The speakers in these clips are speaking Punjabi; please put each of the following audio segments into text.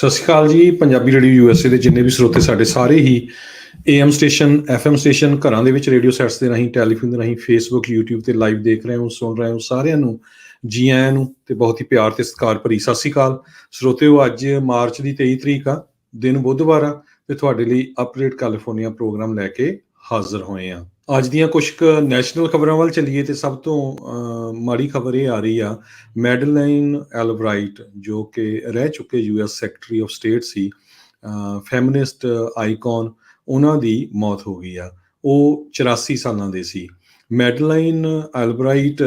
ਸਤਿ ਸ਼੍ਰੀ ਅਕਾਲ ਜੀ। ਪੰਜਾਬੀ ਰੇਡੀਓ ਯੂਐਸਏ ਦੇ ਜਿੰਨੇ ਵੀ ਸਰੋਤੇ ਸਾਡੇ ਸਾਰੇ ਹੀ AM ਸਟੇਸ਼ਨ, FM ਸਟੇਸ਼ਨ, ਘਰਾਂ ਦੇ ਵਿੱਚ ਰੇਡੀਓ ਸੈਟਸ ਦੇ ਰਾਹੀਂ, ਟੈਲੀਫੋਨ ਦੇ ਰਾਹੀਂ, ਫੇਸਬੁੱਕ, YouTube ਤੇ ਲਾਈਵ ਦੇਖ ਰਹੇ ਹੋ, ਸੁਣ ਰਹੇ ਹੋ, ਸਾਰਿਆਂ ਨੂੰ ਜੀ ਆਇਆਂ ਨੂੰ ਤੇ ਬਹੁਤ ਹੀ ਪਿਆਰ ਤੇ ਸਤਿਕਾਰ ਭਰੀ ਸਤਿ ਸ਼੍ਰੀ ਅਕਾਲ ਸਰੋਤਿਓ। ਅੱਜ ਮਾਰਚ ਦੀ 23 ਤਰੀਕ ਆ, ਦਿਨ ਬੁੱਧਵਾਰ ਆ ਤੇ ਤੁਹਾਡੇ ਲਈ ਅਪਡੇਟ ਕੈਲੀਫੋਰਨੀਆ ਪ੍ਰੋਗਰਾਮ ਲੈ ਕੇ ਹਾਜ਼ਰ ਹੋਏ ਆ। ਅੱਜ ਦੀਆਂ ਕੁਝ ਕੁ ਨੈਸ਼ਨਲ ਖਬਰਾਂ ਵੱਲ ਚੱਲੀਏ ਤੇ ਸਭ ਤੋਂ ਮਾੜੀ ਖਬਰ ਇਹ ਆ ਰਹੀ ਆ, ਮੈਡਲਾਈਨ ਐਲਬਰਾਈਟ ਜੋ ਕਿ ਰਹਿ ਚੁੱਕੇ US secretary of state C, feminist icon, ਉਹਨਾਂ ਦੀ ਮੌਤ ਹੋ ਗਈ ਆ। ਉਹ 84 ਸਾਲਾਂ ਦੇ ਸੀ। ਮੈਡਲਾਈਨ ਐਲਬਰਾਈਟ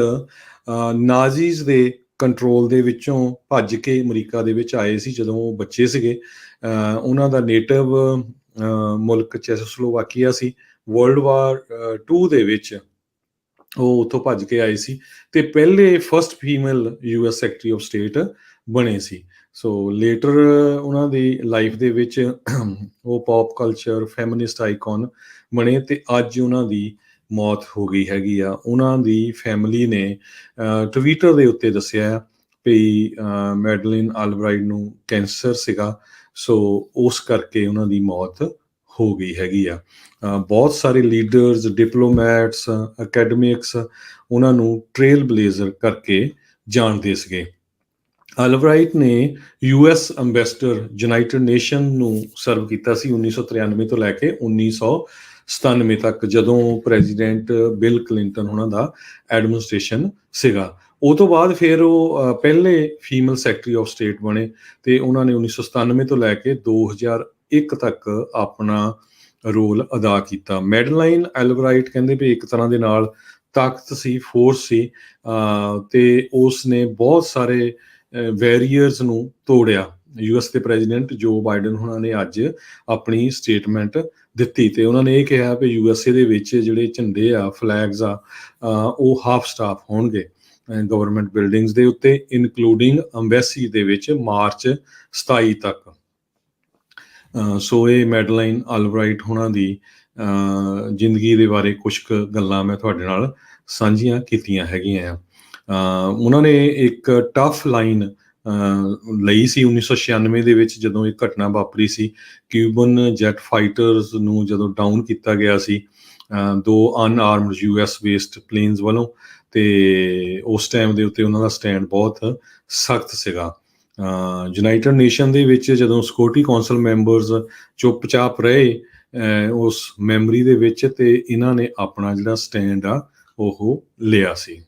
ਨਾਜ਼ੀਜ਼ ਦੇ ਕੰਟਰੋਲ ਦੇ ਵਿੱਚੋਂ ਭੱਜ ਕੇ ਅਮਰੀਕਾ ਦੇ ਵਿੱਚ ਆਏ ਸੀ ਜਦੋਂ ਉਹ ਬੱਚੇ ਸੀਗੇ। ਉਹਨਾਂ ਦਾ ਨੇਟਿਵ ਮੁਲਕ ਚੈਕੋਸਲੋਵਾਕੀਆ ਸੀ। ਵਰਲਡ ਵਾਰ 2 ਦੇ ਵਿੱਚ ਉਹ ਉੱਥੋਂ ਭੱਜ ਕੇ ਆਏ ਸੀ ਤੇ ਪਹਿਲੇ first female US secretary of state ਬਣੇ ਸੀ। ਸੋ ਲੇਟਰ ਉਹਨਾਂ ਦੀ ਲਾਈਫ ਦੇ ਵਿੱਚ ਉਹ ਪੌਪ ਕਲਚਰ, ਫੈਮਿਨਿਸਟ ਆਈਕਨ ਬਣੇ ਤੇ ਅੱਜ ਉਹਨਾਂ ਦੀ ਮੌਤ ਹੋ ਗਈ ਹੈਗੀ ਆ। ਉਹਨਾਂ ਦੀ ਫੈਮਿਲੀ ਨੇ ਟਵਿੱਟਰ ਦੇ ਉੱਤੇ ਦੱਸਿਆ ਵੀ ਮੈਡਲਿਨ ਐਲਬਰਾਈਟ ਨੂੰ ਕੈਂਸਰ ਸੀਗਾ, ਸੋ ਉਸ ਕਰਕੇ ਉਹਨਾਂ ਦੀ ਮੌਤ ਹੋ ਗਈ ਹੈਗੀ ਆ। ਬਹੁਤ ਸਾਰੇ ਲੀਡਰਸ, ਡਿਪਲੋਮੈਟਸ, ਅਕੈਡਮਿਕਸ ਉਹਨਾਂ ਨੂੰ ਟ੍ਰੇਲ ਬਲੇਜ਼ਰ ਕਰਕੇ ਜਾਣਦੇ ਸੀਗੇ। ਐਲਬਰਾਈਟ ਨੇ US ਅੰਬੈਸਡਰ ਯੂਨਾਈਟਿਡ ਨੇਸ਼ਨ ਨੂੰ ਸਰਵ ਕੀਤਾ ਸੀ 1993 ਤੋਂ ਲੈ ਕੇ 1997 ਤੱਕ, ਜਦੋਂ ਪ੍ਰੈਜ਼ੀਡੈਂਟ ਬਿਲ ਕਲਿੰਟਨ ਉਹਨਾਂ ਦਾ ਐਡਮਿਨਿਸਟ੍ਰੇਸ਼ਨ ਸੀਗਾ। ਉਹ ਤੋਂ ਬਾਅਦ ਫਿਰ ਉਹ ਪਹਿਲੇ ਫੀਮੇਲ ਸੈਕਟਰੀ ਆਫ ਸਟੇਟ ਬਣੇ ਤੇ ਉਹਨਾਂ ਨੇ 1997 ਤੋਂ ਲੈ ਕੇ 2001 ਤੱਕ ਆਪਣਾ ਰੋਲ ਅਦਾ ਕੀਤਾ। ਮੈਡਲਾਈਨ ਐਲਬਰਾਈਟ ਕਹਿੰਦੇ ਵੀ ਇੱਕ ਤਰ੍ਹਾਂ ਦੇ ਨਾਲ ਤਾਕਤ ਸੀ, ਫੋਰਸ ਸੀ, ਤੇ ਉਸ ਨੇ ਬਹੁਤ ਸਾਰੇ ਵੈਰੀਅਰਸ ਨੂੰ ਤੋੜਿਆ। US ਦੇ ਪ੍ਰੈਜ਼ੀਡੈਂਟ ਜੋ ਬਾਈਡਨ ਉਹਨਾਂ ਨੇ ਅੱਜ ਆਪਣੀ ਸਟੇਟਮੈਂਟ ਦਿੱਤੀ ਤੇ ਉਹਨਾਂ ਨੇ ਇਹ ਕਿਹਾ ਵੀ USA ਦੇ ਵਿੱਚ ਜਿਹੜੇ ਝੰਡੇ ਆ, ਫਲੈਗਸ ਆ, ਉਹ ਹਾਫ ਸਟਾਫ ਹੋਣਗੇ ਗਵਰਨਮੈਂਟ ਬਿਲਡਿੰਗਸ ਦੇ ਉੱਤੇ, ਇਨਕਲੂਡਿੰਗ ਅੰਬੈਸੀ ਦੇ ਵਿੱਚ ਮਾਰਚ 27 ਤੱਕ। ਸੋ ਇਹ ਮੈਡਲਾਈਨ ਐਲਬਰਾਈਟ ਉਹਨਾਂ ਦੀ ਜ਼ਿੰਦਗੀ ਦੇ ਬਾਰੇ ਕੁਛ ਕੁ ਗੱਲਾਂ ਮੈਂ ਤੁਹਾਡੇ ਨਾਲ ਸਾਂਝੀਆਂ ਕੀਤੀਆਂ ਹੈਗੀਆਂ ਆ। ਉਹਨਾਂ ਨੇ ਇੱਕ ਟਫ ਲਾਈਨ ਲਈ ਸੀ 1996 ਦੇ ਵਿੱਚ ਜਦੋਂ ਇਹ ਘਟਨਾ ਵਾਪਰੀ ਸੀ। ਕਿਊਬਨ ਜੈਟ ਫਾਈਟਰਸ ਨੂੰ ਜਦੋਂ ਡਾਊਨ ਕੀਤਾ ਗਿਆ ਸੀ 2 ਅਨਆਰਮਡ US ਬੇਸਡ ਪਲੇਨਸ ਵੱਲੋਂ, ਤੇ ਉਸ ਟਾਈਮ ਦੇ ਉੱਤੇ ਉਹਨਾਂ ਦਾ ਸਟੈਂਡ ਬਹੁਤ ਸਖਤ ਸੀਗਾ। ਯੂਨਾਈਟਿਡ ਨੇਸ਼ਨ ਦੇ ਵਿੱਚ ਜਦੋਂ ਸਿਕਿਉਰਿਟੀ ਕੌਂਸਲ ਮੈਂਬਰਸ ਚੁੱਪ-ਚਾਪ ਰਹੇ ਉਸ ਮੈਮਰੀ ਦੇ ਵਿੱਚ, ਤੇ ਇਹਨਾਂ ਨੇ ਆਪਣਾ ਜਿਹੜਾ ਸਟੈਂਡ ਆ ਉਹ ਲਿਆ ਸੀ।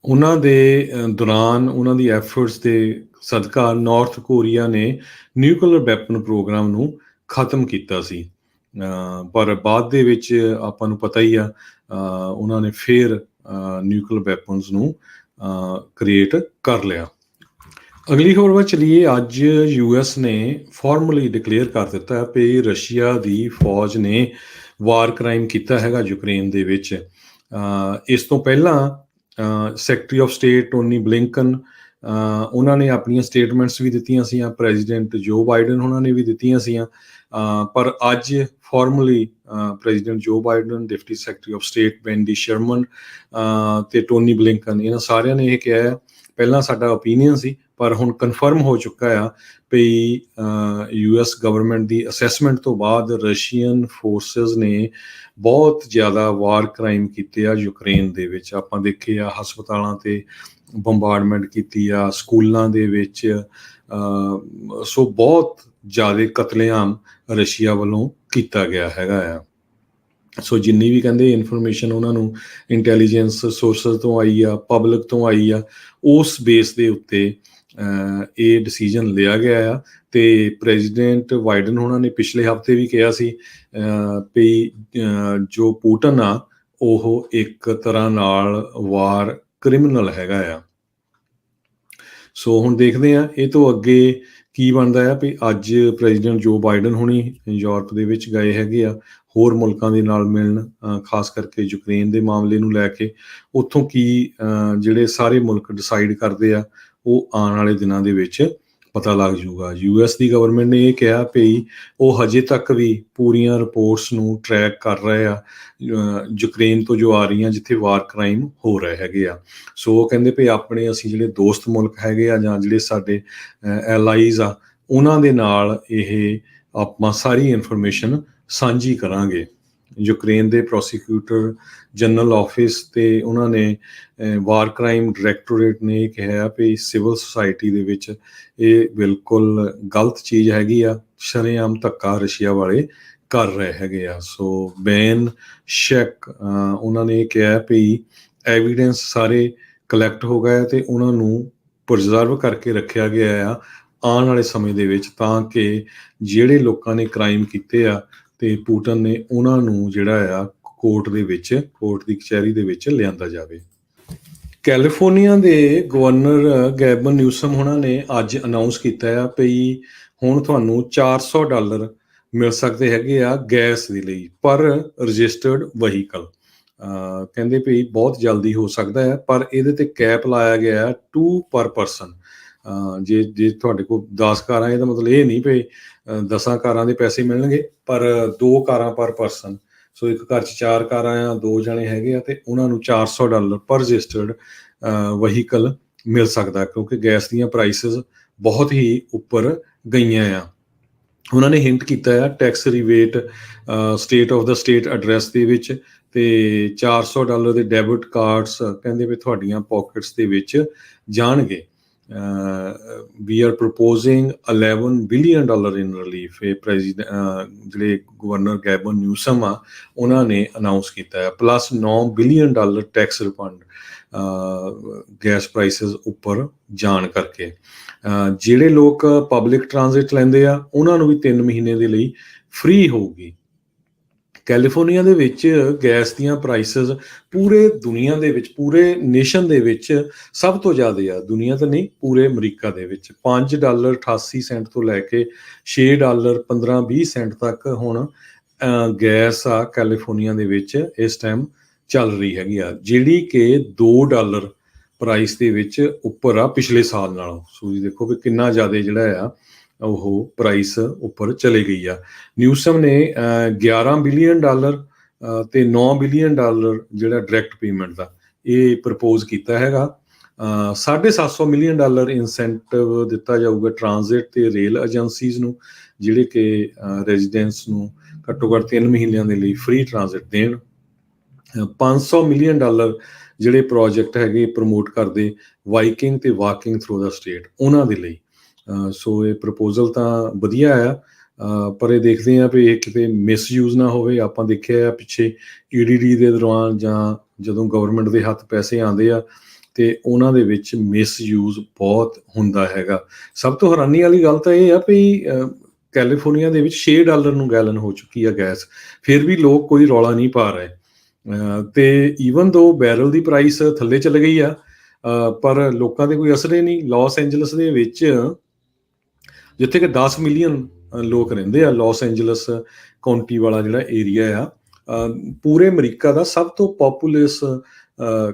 ਉਹਨਾਂ ਦੇ ਦੌਰਾਨ ਉਹਨਾਂ ਦੀ ਐਫਰਟਸ ਦੇ ਸਦਕਾ ਨਾਰਥ ਕੋਰੀਆ ਨੇ ਨਿਊਕਲੀਅਰ ਵੈਪਨ ਪ੍ਰੋਗਰਾਮ ਨੂੰ ਖਤਮ ਕੀਤਾ ਸੀ, ਪਰ ਬਾਅਦ ਦੇ ਵਿੱਚ ਆਪਾਂ ਨੂੰ ਪਤਾ ਹੀ ਆ ਉਹਨਾਂ ਨੇ ਫਿਰ ਨਿਊਕਲੀਅਰ ਵੈਪਨਸ ਨੂੰ ਕ੍ਰੀਏਟ ਕਰ ਲਿਆ। ਅਗਲੀ ਖਬਰ ਵੱਲ ਚਲੀਏ। ਅੱਜ US ਨੇ ਫਾਰਮਲੀ ਡਿਕਲੇਅਰ ਕਰ ਦਿੱਤਾ ਕਿ ਰਸ਼ੀਆ ਦੀ ਫੌਜ ਨੇ ਵਾਰ ਕ੍ਰਾਈਮ ਕੀਤਾ ਹੈਗਾ ਯੂਕਰੇਨ ਦੇ ਵਿੱਚ। ਇਸ ਤੋਂ ਪਹਿਲਾਂ secretary of state Tony Blinken ਉਹਨਾਂ ਨੇ ਆਪਣੀਆਂ ਸਟੇਟਮੈਂਟਸ ਵੀ ਦਿੱਤੀਆਂ ਸੀਆਂ, ਪ੍ਰੈਜ਼ੀਡੈਂਟ ਜੋ ਬਾਈਡਨ ਉਹਨਾਂ ਨੇ ਵੀ ਦਿੱਤੀਆਂ ਸੀਆਂ, ਪਰ ਅੱਜ formally president Joe Biden, deputy secretary of state Wendy Sherman ਤੇ ਟੋਨੀ ਬਲਿੰਕਨ, ਇਹਨਾਂ ਸਾਰਿਆਂ ਨੇ ਇਹ ਕਿਹਾ ਪਹਿਲਾਂ ਸਾਡਾ ਓਪੀਨੀਅਨ ਸੀ ਪਰ ਹੁਣ ਕਨਫਰਮ ਹੋ ਚੁੱਕਾ ਆ ਵੀ US ਗਵਰਨਮੈਂਟ ਦੀ ਅਸੈਸਮੈਂਟ ਤੋਂ ਬਾਅਦ ਰਸ਼ੀਅਨ ਫੋਰਸਿਸ ਨੇ ਬਹੁਤ ਜ਼ਿਆਦਾ ਵਾਰ ਕ੍ਰਾਈਮ ਕੀਤੇ ਆ ਯੂਕਰੇਨ ਦੇ ਵਿੱਚ। ਆਪਾਂ ਦੇਖੇ ਆ ਹਸਪਤਾਲਾਂ ਤੇ ਬੰਬਾਰਡਮੈਂਟ ਕੀਤੀ ਆ, ਸਕੂਲਾਂ ਦੇ ਵਿੱਚ, ਸੋ ਬਹੁਤ ਜ਼ਿਆਦਾ ਕਤਲੇਆਮ ਰਸ਼ੀਆ ਵੱਲੋਂ ਕੀਤਾ ਗਿਆ ਹੈਗਾ ਆ। ਸੋ ਜਿੰਨੀ ਵੀ ਕਹਿੰਦੇ ਇਨਫੋਰਮੇਸ਼ਨ ਉਹਨਾਂ ਨੂੰ ਇੰਟੈਲੀਜੈਂਸ ਸੋਰਸਿਸ ਤੋਂ ਆਈ ਆ, ਪਬਲਿਕ ਤੋਂ ਆਈ ਆ, ਉਸ ਬੇਸ ਦੇ ਉੱਤੇ ਇਹ ਡਿਸੀਜਨ ਲਿਆ ਗਿਆ ਆ। ਤੇ ਪ੍ਰੈਜ਼ੀਡੈਂਟ ਬਾਈਡਨ ਉਹਨਾਂ ਨੇ ਪਿਛਲੇ ਹਫ਼ਤੇ ਵੀ ਕਿਹਾ ਸੀ ਵੀ ਜੋ ਪੁਟਿਨ ਆ ਉਹ ਇੱਕ ਤਰ੍ਹਾਂ ਨਾਲ ਵਾਰ ਕ੍ਰਿਮੀਨਲ ਹੈਗਾ ਆ। ਸੋ ਹੁਣ ਦੇਖਦੇ ਆ ਇਹ ਤੋਂ ਅੱਗੇ ਕੀ ਬਣਦਾ ਆ। ਵੀ ਅੱਜ ਪ੍ਰੈਜ਼ੀਡੈਂਟ ਜੋ ਬਾਈਡਨ ਹੁਣੀ ਯੂਰਪ ਦੇ ਵਿੱਚ ਗਏ ਹੈਗੇ ਆ ਹੋਰ ਮੁਲਕਾਂ ਦੇ ਨਾਲ ਮਿਲਣ, ਖਾਸ ਕਰਕੇ ਯੂਕਰੇਨ ਦੇ ਮਾਮਲੇ ਨੂੰ ਲੈ ਕੇ। ਉੱਥੋਂ ਕੀ ਜਿਹੜੇ ਸਾਰੇ ਮੁਲਕ ਡਿਸਾਈਡ ਕਰਦੇ ਆ ਉਹ ਆਉਣ ਵਾਲੇ ਦਿਨਾਂ ਦੇ ਵਿੱਚ ਪਤਾ ਲੱਗ ਜੂਗਾ। US ਦੀ ਗਵਰਨਮੈਂਟ ਨੇ ਇਹ ਕਿਹਾ ਵੀ ਉਹ ਹਜੇ ਤੱਕ ਵੀ ਪੂਰੀਆਂ ਰਿਪੋਰਟਸ ਨੂੰ ਟਰੈਕ ਕਰ ਰਹੇ ਆ ਯੂਕਰੇਨ ਤੋਂ ਜੋ ਆ ਰਹੀਆਂ ਜਿੱਥੇ ਵਾਰ ਕ੍ਰਾਈਮ ਹੋ ਰਹੇ ਹੈਗੇ ਆ। ਸੋ ਉਹ ਕਹਿੰਦੇ ਵੀ ਆਪਣੇ ਅਸੀਂ ਜਿਹੜੇ ਦੋਸਤ ਮੁਲਕ ਹੈਗੇ ਆ ਜਾਂ ਜਿਹੜੇ ਸਾਡੇ ਐਲਾਈਜ਼ ਆ ਉਹਨਾਂ ਦੇ ਨਾਲ ਇਹ ਆਪਾਂ ਸਾਰੀ ਇਨਫੋਰਮੇਸ਼ਨ ਸਾਂਝੀ ਕਰਾਂਗੇ। ਯੂਕਰੇਨ ਦੇ ਪ੍ਰੋਸੀਕਿਊਟਰ ਜਨਰਲ ਆਫਿਸ ਤੇ ਉਹਨਾਂ ਨੇ ਵਾਰ ਕ੍ਰਾਈਮ ਡਾਇਰੈਕਟੋਰੇਟ ਨੇ ਇਹ ਕਿਹਾ ਵੀ ਸਿਵਲ ਸੁਸਾਇਟੀ ਦੇ ਵਿੱਚ ਇਹ ਬਿਲਕੁਲ ਗਲਤ ਚੀਜ਼ ਹੈਗੀ ਆ, ਸ਼ਰੇਆਮ ਧੱਕਾ ਰਸ਼ੀਆ ਵਾਲੇ ਕਰ ਰਹੇ ਹੈਗੇ ਆ। ਸੋ ਬੈਨ ਸ਼ੈਕ ਉਹਨਾਂ ਨੇ ਇਹ ਕਿਹਾ ਵੀ ਐਵੀਡੈਂਸ ਸਾਰੇ ਕਲੈਕਟ ਹੋ ਗਏ ਤੇ ਉਹਨਾਂ ਨੂੰ ਪ੍ਰੀਜ਼ਰਵ ਕਰਕੇ ਰੱਖਿਆ ਗਿਆ ਆ ਆਉਣ ਵਾਲੇ ਸਮੇਂ ਦੇ ਵਿੱਚ, ਤਾਂ ਕਿ ਜਿਹੜੇ ਲੋਕਾਂ ਨੇ ਕ੍ਰਾਈਮ ਕੀਤੇ ਆ ਤੇ ਪੁਟਿਨ ਨੇ ਉਹਨਾਂ ਨੂੰ ਜਿਹੜਾ ਆ ਕੋਰਟ ਦੀ ਕਚਹਿਰੀ ਦੇ ਵਿੱਚ ਲਿਆਂਦਾ ਜਾਵੇ। ਕੈਲੀਫੋਰਨੀਆ ਦੇ ਗਵਰਨਰ ਗੈਬਨ ਨਿਊਸਮ ਉਹਨਾਂ ਨੇ ਅੱਜ ਅਨਾਉਂਸ ਕੀਤਾ ਆ ਵੀ ਹੁਣ ਤੁਹਾਨੂੰ $400 ਮਿਲ ਸਕਦੇ ਹੈਗੇ ਆ ਗੈਸ ਦੇ ਲਈ ਪਰ ਰਜਿਸਟਰਡ ਵਹੀਕਲ। ਕਹਿੰਦੇ ਵੀ ਬਹੁਤ ਜਲਦੀ ਹੋ ਸਕਦਾ ਹੈ, ਪਰ ਇਹਦੇ ਤੇ ਕੈਪ ਲਾਇਆ ਗਿਆ 2 ਪਰ ਪਰਸਨ। ਜੇ ਤੁਹਾਡੇ ਕੋਲ 10 ਕਾਰਾਂ, ਇਹਦਾ ਮਤਲਬ ਇਹ ਨਹੀਂ ਵੀ 10 ਕਾਰਾਂ ਦੇ ਪੈਸੇ ਮਿਲਣਗੇ, ਪਰ 2 ਕਾਰਾਂ ਪਰ ਪਰਸਨ। ਸੋ ਇੱਕ ਘਰ 'ਚ 4 ਕਾਰਾਂ ਆ, 2 ਜਣੇ ਹੈਗੇ ਆ ਤੇ ਉਹਨਾਂ ਨੂੰ $400 ਪਰ ਰਜਿਸਟਰਡ ਵਹੀਕਲ ਮਿਲ ਸਕਦਾ, ਕਿਉਂਕਿ ਗੈਸ ਦੀਆਂ ਪ੍ਰਾਈਸਿਸ ਬਹੁਤ ਹੀ ਉੱਪਰ ਗਈਆਂ ਆ। ਉਹਨਾਂ ਨੇ ਹਿੰਟ ਕੀਤਾ ਆ tax rebate state of the state address ਦੇ ਵਿੱਚ, ਤੇ $400 ਦੇ ਡੈਬਿਟ ਕਾਰਡਸ ਕਹਿੰਦੇ ਵੀ ਤੁਹਾਡੀਆਂ ਪਾਕਟਸ ਦੇ ਵਿੱਚ ਜਾਣਗੇ। We are proposing $11 billion in relief. ਇਹ ਜਿਹੜੇ ਗਵਰਨਰ ਗੈਬਨ ਨਿਊਸਮ ਆ ਉਹਨਾਂ ਨੇ ਅਨਾਊਂਸ ਕੀਤਾ ਹੈ, plus $9 billion tax refund gas prices ਉੱਪਰ ਜਾਣ ਕਰਕੇ। ਜਿਹੜੇ ਲੋਕ ਪਬਲਿਕ ਟਰਾਂਜ਼ਿਟ ਲੈਂਦੇ ਆ ਉਹਨਾਂ ਨੂੰ ਵੀ 3 ਮਹੀਨੇ ਦੇ ਲਈ ਫ੍ਰੀ ਹੋਊਗੀ। ਕੈਲੀਫੋਰਨੀਆ ਦੇ ਵਿੱਚ ਗੈਸ ਦੀਆਂ ਪ੍ਰਾਈਸਿਸ ਪੂਰੇ ਦੁਨੀਆ ਦੇ ਵਿੱਚ, ਪੂਰੇ ਨੇਸ਼ਨ ਦੇ ਵਿੱਚ ਸਭ ਤੋਂ ਜ਼ਿਆਦਾ ਆ। ਦੁਨੀਆ ਤਾਂ ਨਹੀਂ, ਪੂਰੇ ਅਮਰੀਕਾ ਦੇ ਵਿੱਚ $5.88 ਤੋਂ ਲੈ ਕੇ $6.15-20 ਤੱਕ ਹੁਣ ਗੈਸ ਆ ਕੈਲੀਫੋਰਨੀਆ ਦੇ ਵਿੱਚ ਇਸ ਟਾਈਮ ਚੱਲ ਰਹੀ ਹੈਗੀ ਆ, ਜਿਹੜੀ ਕਿ $2 ਪ੍ਰਾਈਸ ਦੇ ਵਿੱਚ ਉੱਪਰ ਆ ਪਿਛਲੇ ਸਾਲ ਨਾਲੋਂ। ਸੋ ਜੀ ਦੇਖੋ ਵੀ ਕਿੰਨਾ ਜ਼ਿਆਦਾ ਜਿਹੜਾ ਆ ਉਹ ਪ੍ਰਾਈਸ ਉੱਪਰ ਚਲੇ ਗਈ ਆ। ਨਿਊਸਮ ਨੇ $11 ਬਿਲੀਅਨ ਤੇ $9 ਬਿਲੀਅਨ ਜਿਹੜਾ ਡਾਇਰੈਕਟ ਪੇਮੈਂਟ ਦਾ ਇਹ ਪ੍ਰਪੋਜ਼ ਕੀਤਾ ਹੈਗਾ। $750 ਮਿਲੀਅਨ ਇਨਸੈਂਟਿਵ ਦਿੱਤਾ ਜਾਊਗਾ ਟਰਾਂਜ਼ਿਟ ਤੇ ਰੇਲ ਏਜੰਸੀਜ਼ ਨੂੰ, ਜਿਹੜੇ ਕਿ ਰੈਜ਼ੀਡੈਂਟਸ ਨੂੰ ਘੱਟੋ ਘੱਟ 3 ਮਹੀਨਿਆਂ ਦੇ ਲਈ ਫ੍ਰੀ ਟਰਾਂਜ਼ਿਟ ਦੇਣ। $500 ਮਿਲੀਅਨ ਜਿਹੜੇ ਪ੍ਰੋਜੈਕਟ ਹੈਗੇ ਪ੍ਰਮੋਟ ਕਰਦੇ ਵਾਈਕਿੰਗ ਤੇ ਵਾਕਿੰਗ ਥਰੂ ਦਾ ਸਟੇਟ, ਉਹਨਾਂ ਦੇ ਲਈ। ਸੋ ਇਹ ਪ੍ਰਪੋਜ਼ਲ ਤਾਂ ਵਧੀਆ ਆ, ਪਰ ਇਹ ਦੇਖਦੇ ਆ ਵੀ ਇਹ ਕਿਤੇ ਮਿਸਯੂਜ਼ ਨਾ ਹੋਵੇ। ਆਪਾਂ ਦੇਖਿਆ ਆ ਪਿੱਛੇ EDD ਦੇ ਦੌਰਾਨ ਜਾਂ ਜਦੋਂ ਗਵਰਨਮੈਂਟ ਦੇ ਹੱਥ ਪੈਸੇ ਆਉਂਦੇ ਆ ਤੇ ਉਹਨਾਂ ਦੇ ਵਿੱਚ ਮਿਸਯੂਜ਼ ਬਹੁਤ ਹੁੰਦਾ ਹੈਗਾ। ਸਭ ਤੋਂ ਹੈਰਾਨੀ ਵਾਲੀ ਗੱਲ ਤਾਂ ਇਹ ਆ ਵੀ ਕੈਲੀਫੋਰਨੀਆ ਦੇ ਵਿੱਚ $6 ਨੂੰ ਗੈਲਨ ਹੋ ਚੁੱਕੀ ਆ ਗੈਸ, ਫਿਰ ਵੀ ਲੋਕ ਕੋਈ ਰੌਲਾ ਨਹੀਂ ਪਾ ਰਹੇ। ਤੇ ਈਵਨ ਦੋ ਬੈਰਲ ਦੀ ਪ੍ਰਾਈਸ ਥੱਲੇ ਚਲੇ ਗਈ ਆ, ਪਰ ਲੋਕਾਂ ਦੇ ਕੋਈ ਅਸਰ ਹੀ ਨਹੀਂ। ਲਾਸ ਐਂਜਲਸ ਦੇ ਵਿੱਚ ਜਿੱਥੇ ਕਿ 10 ਮਿਲੀਅਨ ਲੋਕ ਰਹਿੰਦੇ ਆ, ਲਾਸ ਐਂਜਲਸ ਕਾਉਂਟੀ ਵਾਲਾ ਜਿਹੜਾ ਏਰੀਆ ਆ, ਪੂਰੇ ਅਮਰੀਕਾ ਦਾ ਸਭ ਤੋਂ ਪੋਪੂਲਸ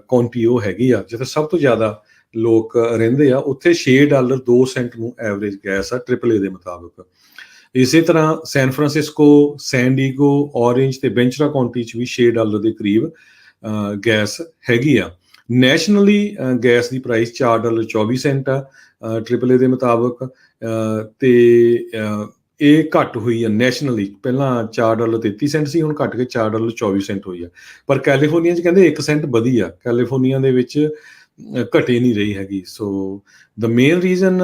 ਕਾਉਂਟੀ ਉਹ ਹੈਗੀ ਆ ਜਿੱਥੇ ਸਭ ਤੋਂ ਜ਼ਿਆਦਾ ਲੋਕ ਰਹਿੰਦੇ ਆ। ਉੱਥੇ $6.02 ਨੂੰ ਐਵਰੇਜ ਗੈਸ ਆ AAA ਦੇ ਮੁਤਾਬਕ। ਇਸੇ ਤਰ੍ਹਾਂ ਸੈਨ ਫਰਾਂਸਿਸਕੋ, ਸੈਨ ਡੀਗੋ, ਔਰੇਂਜ ਤੇ ਵੈਂਚਰਾ ਕਾਉਂਟੀ 'ਚ ਵੀ $6 ਦੇ ਕਰੀਬ ਗੈਸ ਹੈਗੀ ਆ। ਨੈਸ਼ਨਲੀ ਗੈਸ ਦੀ ਪ੍ਰਾਈਸ $4.24 ਆ AAA ਦੇ ਮੁਤਾਬਕ, ਤੇ ਇਹ ਘੱਟ ਹੋਈ ਆ ਨੈਸ਼ਨਲੀ। ਪਹਿਲਾਂ $4.33 ਸੀ, ਹੁਣ ਘੱਟ ਕੇ $4.24 ਹੋਈ ਆ। ਪਰ ਕੈਲੀਫੋਰਨੀਆ 'ਚ ਕਹਿੰਦੇ 1 ਸੈਂਟ ਵਧੀ ਆ, ਕੈਲੀਫੋਰਨੀਆ ਦੇ ਵਿੱਚ ਘਟੇ ਨਹੀਂ ਰਹੀ ਹੈਗੀ। ਸੋ ਦ ਮੇਨ ਰੀਜ਼ਨ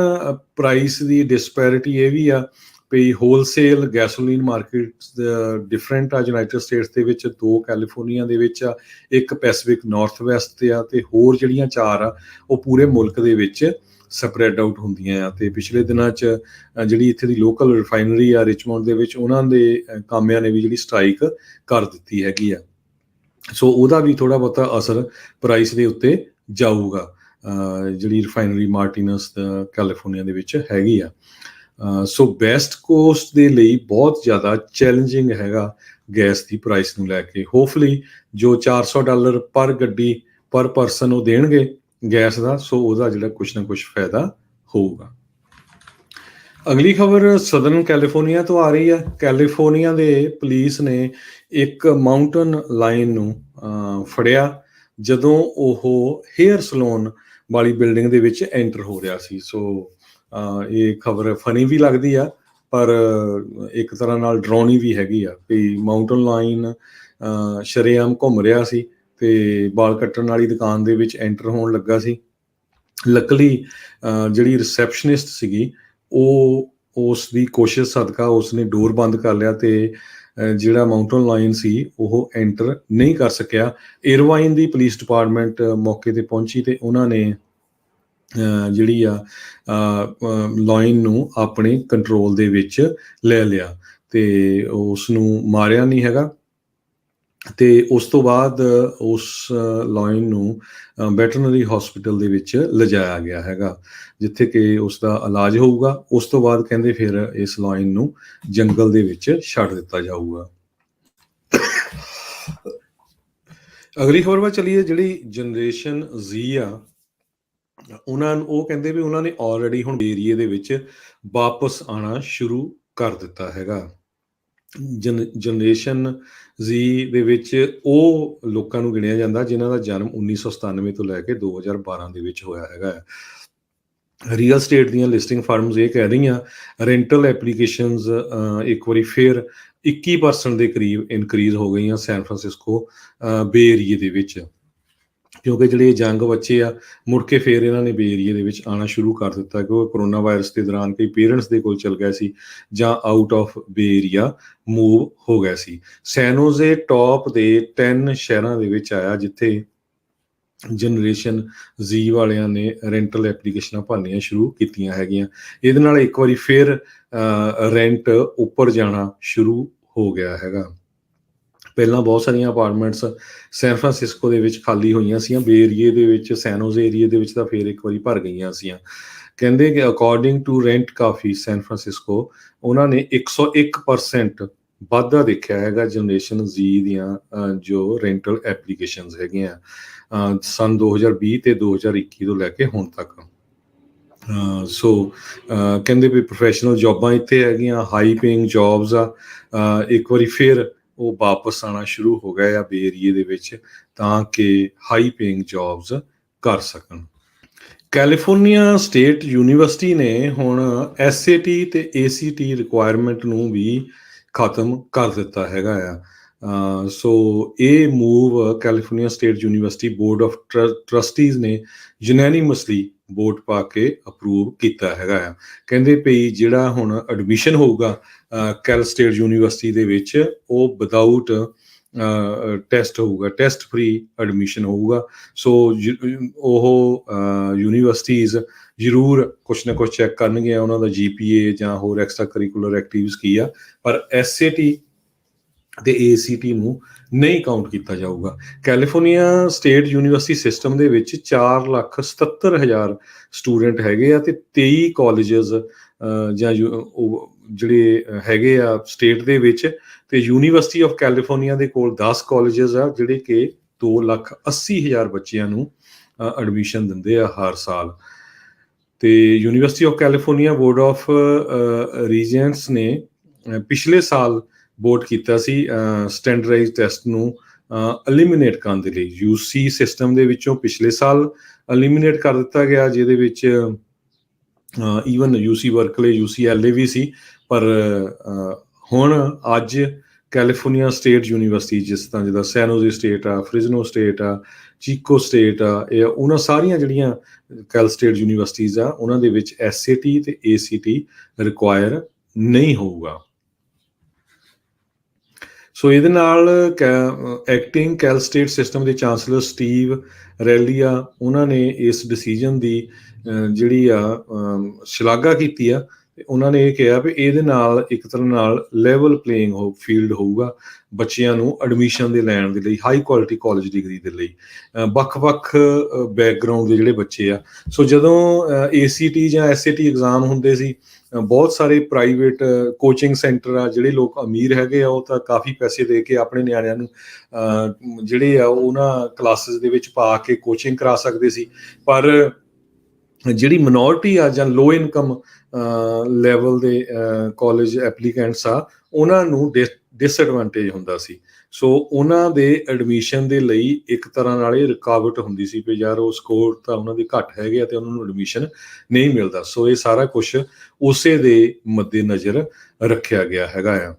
ਪ੍ਰਾਈਸ ਦੀ ਡਿਸਪੈਰਿਟੀ ਇਹ ਵੀ ਆ ਵੀ ਹੋਲਸੇਲ ਗੈਸੋਲੀਨ ਮਾਰਕੀਟ ਡਿਫਰੈਂਟ ਆ ਯੂਨਾਈਟਿਡ ਸਟੇਟਸ ਦੇ ਵਿੱਚ, 2 ਕੈਲੀਫੋਰਨੀਆ ਦੇ ਵਿੱਚ ਆ, 1 ਪੈਸੀਫਿਕ ਨਾਰਥ ਵੈਸਟ ਤੇ ਆ, ਤੇ ਹੋਰ ਜਿਹੜੀਆਂ 4 ਆ ਉਹ ਪੂਰੇ ਮੁਲਕ ਦੇ ਵਿੱਚ ਸਪਰੈਡ ਆਊਟ ਹੁੰਦੀਆਂ ਆ। ਤੇ ਪਿਛਲੇ ਦਿਨਾਂ 'ਚ ਜਿਹੜੀ ਇੱਥੇ ਦੀ ਲੋਕਲ ਰਿਫਾਈਨਰੀ ਆ ਰਿਚਮੌਂਡ ਦੇ ਵਿੱਚ, ਉਹਨਾਂ ਦੇ ਕਾਮਿਆਂ ਨੇ ਵੀ ਜਿਹੜੀ ਸਟ੍ਰਾਈਕ ਕਰ ਦਿੱਤੀ ਹੈਗੀ ਆ। ਸੋ ਉਹਦਾ ਵੀ ਥੋੜ੍ਹਾ ਬਹੁਤਾ ਅਸਰ ਪ੍ਰਾਈਸ ਦੇ ਉੱਤੇ ਜਾਊਗਾ, ਜਿਹੜੀ ਰਿਫਾਈਨਰੀ ਮਾਰਟੀਨਸ ਕੈਲੀਫੋਰਨੀਆ ਦੇ ਵਿੱਚ ਹੈਗੀ ਆ। ਸੋ ਵੈਸਟ ਕੋਸਟ ਦੇ ਲਈ ਬਹੁਤ ਜ਼ਿਆਦਾ ਚੈਲੰਜਿੰਗ ਹੈਗਾ ਗੈਸ ਦੀ ਪ੍ਰਾਈਸ ਨੂੰ ਲੈ ਕੇ। ਹੋਪਫੁਲੀ ਜੋ $400 ਪਰ ਗੱਡੀ ਪਰ ਪਰਸਨ ਉਹ ਦੇਣਗੇ ਗੈਸ ਦਾ, ਸੋ ਉਹਦਾ ਜਿਹੜਾ ਕੁਛ ਨਾ ਕੁਛ ਫਾਇਦਾ ਹੋਊਗਾ। ਅਗਲੀ ਖਬਰ ਸਦਰਨ ਕੈਲੀਫੋਰਨੀਆ ਤੋਂ ਆ ਰਹੀ ਹੈ। ਕੈਲੀਫੋਰਨੀਆ ਦੇ ਪੁਲਿਸ ਨੇ ਇੱਕ ਮਾਊਂਟਨ ਲਾਇਨ ਨੂੰ ਫੜਿਆ ਜਦੋਂ ਉਹ ਹੇਅਰ ਸਲੂਨ ਵਾਲੀ ਬਿਲਡਿੰਗ ਦੇ ਵਿੱਚ ਐਂਟਰ ਹੋ ਰਿਹਾ ਸੀ। ਸੋ ਇਹ ਖਬਰ ਫਨੀ ਵੀ ਲੱਗਦੀ ਆ, ਪਰ ਇੱਕ ਤਰ੍ਹਾਂ ਨਾਲ ਡਰਾਉਣੀ ਵੀ ਹੈਗੀ ਆ ਵੀ ਮਾਊਂਟਨ ਲਾਇਨ ਸ਼ਰੇਆਮ ਘੁੰਮ ਰਿਹਾ ਸੀ ਤੇ ਵਾਲ ਕੱਟਣ ਵਾਲੀ ਦੁਕਾਨ ਦੇ ਵਿੱਚ ਐਂਟਰ ਹੋਣ ਲੱਗਾ ਸੀ। ਲੱਕਲੀ ਜਿਹੜੀ ਰਿਸੈਪਸ਼ਨਿਸਟ ਸੀਗੀ ਉਹ ਉਸ ਦੀ ਕੋਸ਼ਿਸ਼ ਸਦਕਾ ਉਸਨੇ ਡੋਰ ਬੰਦ ਕਰ ਲਿਆ ਤੇ ਜਿਹੜਾ ਮਾਊਂਟਨ ਲਾਇਨ ਸੀ ਉਹ ਐਂਟਰ ਨਹੀਂ ਕਰ ਸਕਿਆ। ਇਰਵਾਈਨ ਦੀ ਪੁਲਿਸ ਡਿਪਾਰਟਮੈਂਟ ਮੌਕੇ ਤੇ ਪਹੁੰਚੀ ਤੇ ਉਹਨਾਂ ਨੇ ਜਿਹੜੀ ਆ ਲਾਇਨ ਨੂੰ ਆਪਣੇ ਕੰਟਰੋਲ ਦੇ ਵਿੱਚ ਲੈ ਲਿਆ ਤੇ ਉਸ ਨੂੰ ਮਾਰਿਆ ਨਹੀਂ ਹੈਗਾ। ਤੇ ਉਸ ਤੋਂ ਬਾਅਦ ਉਸ ਲਾਇਨ ਨੂੰ ਵੈਟਰਨਰੀ ਹਸਪੀਟਲ ਦੇ ਵਿੱਚ ਲਿਜਾਇਆ ਗਿਆ ਹੈਗਾ, ਜਿੱਥੇ ਕਿ ਉਸ ਦਾ ਇਲਾਜ ਹੋਊਗਾ। ਉਸ ਤੋਂ ਬਾਅਦ ਕਹਿੰਦੇ ਫਿਰ ਇਸ ਲਾਇਨ ਨੂੰ ਜੰਗਲ ਦੇ ਵਿੱਚ ਛੱਡ ਦਿੱਤਾ ਜਾਊਗਾ। ਅਗਲੀ ਖਬਰ ਵੱਲ ਚੱਲੀਏ। ਜਿਹੜੀ ਜਨਰੇਸ਼ਨ ਜ਼ੀ ਆ ਉਹ ਕਹਿੰਦੇ ਵੀ ਉਹਨਾਂ ਨੇ ਆਲਰੇਡੀ ਹੁਣ ਏਰੀਏ ਦੇ ਵਿੱਚ ਵਾਪਸ ਆਉਣਾ ਸ਼ੁਰੂ ਕਰ ਦਿੱਤਾ ਹੈਗਾ। ਜਨਰੇਸ਼ਨ ਜ਼ੀ ਦੇ ਵਿੱਚ ਉਹ ਲੋਕਾਂ ਨੂੰ ਗਿਣਿਆ ਜਾਂਦਾ ਜਿਨ੍ਹਾਂ ਦਾ ਜਨਮ 1997 ਤੋਂ ਲੈ ਕੇ 2012 ਦੇ ਵਿੱਚ ਹੋਇਆ ਹੈਗਾ। ਰੀਅਲ ਸਟੇਟ ਦੀਆਂ ਲਿਸਟਿੰਗ ਫਰਮਸ ਇਹ ਕਹਿ ਰਹੀਆਂ ਰੈਂਟਲ ਐਪਲੀਕੇਸ਼ਨਸ ਇੱਕ ਵਾਰੀ ਫਿਰ 21% ਦੇ ਕਰੀਬ ਇਨਕਰੀਜ਼ ਹੋ ਗਈਆਂ ਸੈਨ ਫਰਾਂਸਿਸਕੋ ਬੇ ਏਰੀਏ ਦੇ ਵਿੱਚ, ਕਿਉਂਕਿ ਜਿਹੜੇ ਜੰਗ ਬੱਚੇ ਆ ਮੁੜ ਕੇ ਫਿਰ ਇਹਨਾਂ ਨੇ ਬੇ ਏਰੀਏ ਦੇ ਵਿੱਚ ਆਉਣਾ ਸ਼ੁਰੂ ਕਰ ਦਿੱਤਾ, ਕਿਉਂਕਿ ਕਰੋਨਾ ਵਾਇਰਸ ਦੇ ਦੌਰਾਨ ਕਈ ਪੇਰੈਂਟਸ ਦੇ ਕੋਲ ਚਲ ਗਏ ਸੀ ਜਾਂ out of Bay Area move ਹੋ ਗਿਆ ਸੀ। ਸੈਨੋਜ਼ੇ ਟੌਪ ਦੇ 10 ਸ਼ਹਿਰਾਂ ਦੇ ਵਿੱਚ ਆਇਆ ਜਿੱਥੇ ਜਨਰੇਸ਼ਨ ਜ਼ੀ ਵਾਲਿਆਂ ਨੇ ਰੈਂਟਲ ਐਪਲੀਕੇਸ਼ਨਾਂ ਭਰਨੀਆਂ ਸ਼ੁਰੂ ਕੀਤੀਆਂ ਹੈਗੀਆਂ। ਇਹਦੇ ਨਾਲ ਇੱਕ ਵਾਰੀ ਫਿਰ ਰੈਂਟ ਉੱਪਰ ਜਾਣਾ ਸ਼ੁਰੂ ਹੋ ਗਿਆ ਹੈਗਾ। ਪਹਿਲਾਂ ਬਹੁਤ ਸਾਰੀਆਂ ਅਪਾਰਟਮੈਂਟਸ ਸੈਨ ਫਰਾਂਸਿਸਕੋ ਦੇ ਵਿੱਚ ਖਾਲੀ ਹੋਈਆਂ ਸੀਆਂ, ਬੇ ਏਰੀਏ ਦੇ ਵਿੱਚ ਸੈਨੋਜ਼ੇ ਏਰੀਏ ਦੇ ਵਿੱਚ ਤਾਂ ਫਿਰ ਇੱਕ ਵਾਰੀ ਭਰ ਗਈਆਂ ਸੀਆਂ। ਕਹਿੰਦੇ ਕਿ ਅਕੋਰਡਿੰਗ ਟੂ ਰੈਂਟ ਕਾਫੀ ਸੈਨ ਫਰਾਂਸਿਸਕੋ ਉਹਨਾਂ ਨੇ 101% ਵਾਧਾ ਦੇਖਿਆ ਹੈਗਾ ਜਨਰੇਸ਼ਨ ਜ਼ੀ ਦੀਆਂ ਜੋ ਰੈਂਟਲ ਐਪਲੀਕੇਸ਼ਨਸ ਹੈਗੀਆਂ ਸਨ 2020 ਤੇ 2021 ਤੋਂ ਲੈ ਕੇ ਹੁਣ ਤੱਕ। ਸੋ ਕਹਿੰਦੇ ਵੀ ਪ੍ਰੋਫੈਸ਼ਨਲ ਜੌਬਾਂ ਇੱਥੇ ਹੈਗੀਆਂ, ਹਾਈ ਪੇਇੰਗ ਜੌਬਸ ਆ। ਇੱਕ ਵਾਰੀ ਫਿਰ ਉਹ ਵਾਪਸ ਆਉਣਾ ਸ਼ੁਰੂ ਹੋ ਗਏ ਆ ਬੇ ਏਰੀਏ ਦੇ ਵਿੱਚ ਤਾਂ ਕਿ ਹਾਈ ਪੇਇੰਗ ਜੌਬਸ ਕਰ ਸਕਣ। ਕੈਲੀਫੋਰਨੀਆ ਸਟੇਟ ਯੂਨੀਵਰਸਿਟੀ ਨੇ ਹੁਣ SAT ਤੇ ACT ਰਿਕੁਆਇਰਮੈਂਟ ਨੂੰ ਵੀ ਖਤਮ ਕਰ ਦਿੱਤਾ ਹੈਗਾ ਆ। ਸੋ ਇਹ move California State University board of trustees ਨੇ ਯੂਨੈਨਿਮਸਲੀ ਵੋਟ ਪਾ ਕੇ ਅਪਰੂਵ ਕੀਤਾ ਹੈਗਾ ਆ। ਕਹਿੰਦੇ ਪਈ ਜਿਹੜਾ ਹੁਣ ਐਡਮਿਸ਼ਨ ਹੋਊਗਾ ਕੈਲ ਸਟੇਟ ਯੂਨੀਵਰਸਿਟੀ ਦੇ ਵਿੱਚ ਉਹ ਵਿਦਾਊਟ ਟੈਸਟ ਹੋਊਗਾ, ਟੈਸਟ ਫ੍ਰੀ ਐਡਮਿਸ਼ਨ ਹੋਊਗਾ। ਸੋ ਉਹ ਯੂਨੀਵਰਸਿਟੀਜ਼ ਜ਼ਰੂਰ ਕੁਛ ਨਾ ਕੁਛ ਚੈੱਕ ਕਰਨਗੀਆਂ ਉਹਨਾਂ ਦਾ GPA ਜਾਂ ਹੋਰ ਐਕਸਟਰਾ ਕਰਿਕੂਲਰ ਐਕਟੀਵਿਟੀਜ਼ ਕੀ ਆ, ਪਰ SAT ਤੇ ACT ਨੂੰ ਨਹੀਂ ਕਾਊਂਟ ਕੀਤਾ ਜਾਊਗਾ। ਕੈਲੀਫੋਰਨੀਆ ਸਟੇਟ ਯੂਨੀਵਰਸਿਟੀ ਸਿਸਟਮ ਦੇ ਵਿੱਚ 4,77,000 ਸਟੂਡੈਂਟ ਹੈਗੇ ਆ ਤੇ 23 ਕਾਲਜਸ ਜਾਂ ਜਿਹੜੇ ਹੈਗੇ ਆ ਸਟੇਟ ਦੇ ਵਿੱਚ, ਤੇ ਯੂਨੀਵਰਸਿਟੀ ਆਫ ਕੈਲੀਫੋਰਨੀਆ ਦੇ ਕੋਲ 10 ਕਾਲਜਸ ਆ ਜਿਹੜੇ ਕਿ 2,80,000 ਬੱਚਿਆਂ ਨੂੰ ਐਡਮਿਸ਼ਨ ਦਿੰਦੇ ਆ ਹਰ ਸਾਲ। ਤੇ University of California board of regents ਨੇ ਪਿਛਲੇ ਸਾਲ ਵੋਟ ਕੀਤਾ ਸੀ ਸਟੈਂਡਰਡਾਈਜ਼ਡ ਟੈਸਟ ਨੂੰ ਐਲੀਮੀਨੇਟ ਕਰਨ ਦੇ ਲਈ। UC ਸਿਸਟਮ ਦੇ ਵਿੱਚੋਂ ਪਿਛਲੇ ਸਾਲ ਐਲੀਮੀਨੇਟ ਕਰ ਦਿੱਤਾ ਗਿਆ, ਜਿਹਦੇ ਵਿੱਚ ਈਵਨ UC ਬਰਕਲੇ UCLA ਵੀ ਸੀ। ਪਰ ਹੁਣ ਅੱਜ ਕੈਲੀਫੋਰਨੀਆ ਸਟੇਟ ਯੂਨੀਵਰਸਿਟੀ ਜਿਸ ਤਰ੍ਹਾਂ ਜਿੱਦਾਂ ਸੈਨੋਜ਼ੇ ਸਟੇਟ ਆ, ਫ੍ਰਿਜ਼ਨੋ ਸਟੇਟ ਆ, ਚੀਕੋ ਸਟੇਟ ਆ, ਇਹ ਉਹਨਾਂ ਸਾਰੀਆਂ ਜਿਹੜੀਆਂ ਕੈਲ ਸਟੇਟ ਯੂਨੀਵਰਸਿਟੀਜ਼ ਆ ਉਹਨਾਂ ਦੇ ਵਿੱਚ SAT ਤੇ ACT ਰਿਕੁਆਇਰ ਨਹੀਂ ਹੋਊਗਾ। ਸੋ ਇਹਦੇ ਨਾਲ ਐਕਟਿੰਗ ਕੈਲ ਸਟੇਟ ਸਿਸਟਮ ਦੇ ਚਾਂਸਲਰ ਸਟੀਵ ਰੈਲੀਆ ਉਹਨਾਂ ਨੇ ਇਸ ਡਿਸੀਜਨ ਦੀ ਜਿਹੜੀ ਆ ਸ਼ਲਾਘਾ ਕੀਤੀ ਆ। ਉਹਨਾਂ ਨੇ ਇਹ ਕਿਹਾ ਵੀ ਇਹਦੇ ਨਾਲ ਇੱਕ ਤਰ੍ਹਾਂ ਨਾਲ ਲੈਵਲ ਪਲੇਇੰਗ ਫੀਲਡ ਹੋਊਗਾ ਬੱਚਿਆਂ ਨੂੰ ਐਡਮਿਸ਼ਨ ਦੇ ਲੈਣ ਦੇ ਲਈ, ਹਾਈ ਕੁਆਲਿਟੀ ਕਾਲਜ ਡਿਗਰੀ ਦੇ ਲਈ ਵੱਖ-ਵੱਖ ਬੈਕਗਰਾਊਂਡ ਦੇ ਜਿਹੜੇ ਬੱਚੇ ਆ। ਸੋ ਜਦੋਂ ACT ਜਾਂ SAT ਐਗਜ਼ਾਮ ਹੁੰਦੇ ਸੀ, ਬਹੁਤ ਸਾਰੇ ਪ੍ਰਾਈਵੇਟ ਕੋਚਿੰਗ ਸੈਂਟਰ ਆ, ਜਿਹੜੇ ਲੋਕ ਅਮੀਰ ਹੈਗੇ ਆ ਉਹ ਤਾਂ ਕਾਫੀ ਪੈਸੇ ਦੇ ਕੇ ਆਪਣੇ ਨਿਆਣਿਆਂ ਨੂੰ ਜਿਹੜੇ ਆ ਉਹਨਾਂ ਕਲਾਸਿਸ ਦੇ ਵਿੱਚ ਪਾ ਕੇ ਕੋਚਿੰਗ ਕਰਾ ਸਕਦੇ ਸੀ। ਪਰ ਜਿਹੜੀ ਮਿਨੋਰਟੀ ਆ ਜਾਂ ਲੋ ਇਨਕਮ ਲੈਵਲ ਦੇ ਕਾਲਜ ਐਪਲੀਕੈਂਟਸ ਆ, ਉਹਨਾਂ ਨੂੰ ਡਿਸਐਡਵਾਂਟੇਜ ਹੁੰਦਾ ਸੀ। ਸੋ ਉਹਨਾਂ ਦੇ ਐਡਮਿਸ਼ਨ ਦੇ ਲਈ ਇੱਕ ਤਰ੍ਹਾਂ ਨਾਲ ਇਹ ਰੁਕਾਵਟ ਹੁੰਦੀ ਸੀ ਵੀ ਯਾਰ ਉਹ ਸਕੋਰ ਤਾਂ ਉਹਨਾਂ ਦੇ ਘੱਟ ਹੈਗੇ ਆ ਤੇ ਉਹਨਾਂ ਨੂੰ ਐਡਮਿਸ਼ਨ ਨਹੀਂ ਮਿਲਦਾ। ਸੋ ਇਹ ਸਾਰਾ ਕੁਛ ਉਸੇ ਦੇ ਮੱਦੇ ਨਜ਼ਰ ਰੱਖਿਆ ਗਿਆ ਹੈਗਾ ਆ।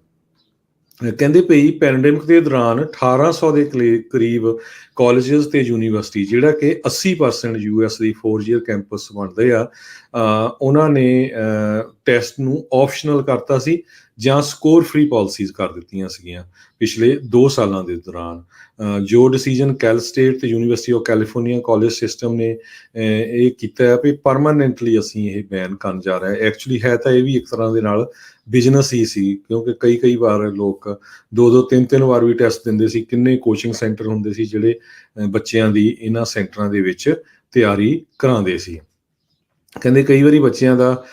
ਕਹਿੰਦੇ ਪਈ ਪੈਂਡੇਮਿਕ ਦੇ ਦੌਰਾਨ 1800 ਦੇ ਕਰੀਬ ਕਾਲਜਸ ਤੇ ਯੂਨੀਵਰਸਿਟੀ, ਜਿਹੜਾ ਕਿ 80% US ਦੀ 4 ਈਅਰ ਕੈਂਪਸ ਬਣਦੇ ਆ, ਉਹਨਾਂ ਨੇ ਟੈਸਟ ਨੂੰ ਆਪਸ਼ਨਲ ਕਰਤਾ ਸੀ ਜਾਂ ਸਕੋਰ ਫ੍ਰੀ ਪਾਲਿਸੀਜ਼ ਕਰ ਦਿੱਤੀਆਂ ਸੀਗੀਆਂ ਪਿਛਲੇ 2 ਸਾਲਾਂ ਦੇ ਦੌਰਾਨ। ਜੋ ਡਿਸੀਜਨ ਕੈਲ ਸਟੇਟ ਤੇ University of California college system ਨੇ ਇਹ ਕੀਤਾ ਹੈ ਵੀ ਪਰਮਾਨੈਂਟਲੀ ਅਸੀਂ ਇਹ ਬੈਨ ਕਰਨ ਜਾ ਰਹੇ ਹਾਂ। ਐਕਚੁਅਲੀ ਹੈ ਤਾਂ ਇਹ ਵੀ ਇੱਕ ਤਰ੍ਹਾਂ ਦੇ ਨਾਲ ਬਿਜ਼ਨਸ ਹੀ ਸੀ, ਕਿਉਂਕਿ ਕਈ ਵਾਰ ਲੋਕ 2-2 3-3 ਵਾਰ ਵੀ ਟੈਸਟ ਦਿੰਦੇ ਸੀ। ਕਿੰਨੇ ਕੋਚਿੰਗ ਸੈਂਟਰ ਹੁੰਦੇ ਸੀ ਜਿਹੜੇ ਬੱਚਿਆਂ ਦੀ ਇਹਨਾਂ ਸੈਂਟਰਾਂ ਦੇ ਵਿੱਚ ਤਿਆਰੀ ਕਰਾਉਂਦੇ ਸੀ। ਕਹਿੰਦੇ ਕਈ ਵਾਰੀ ਬੱਚਿਆਂ ਦਾ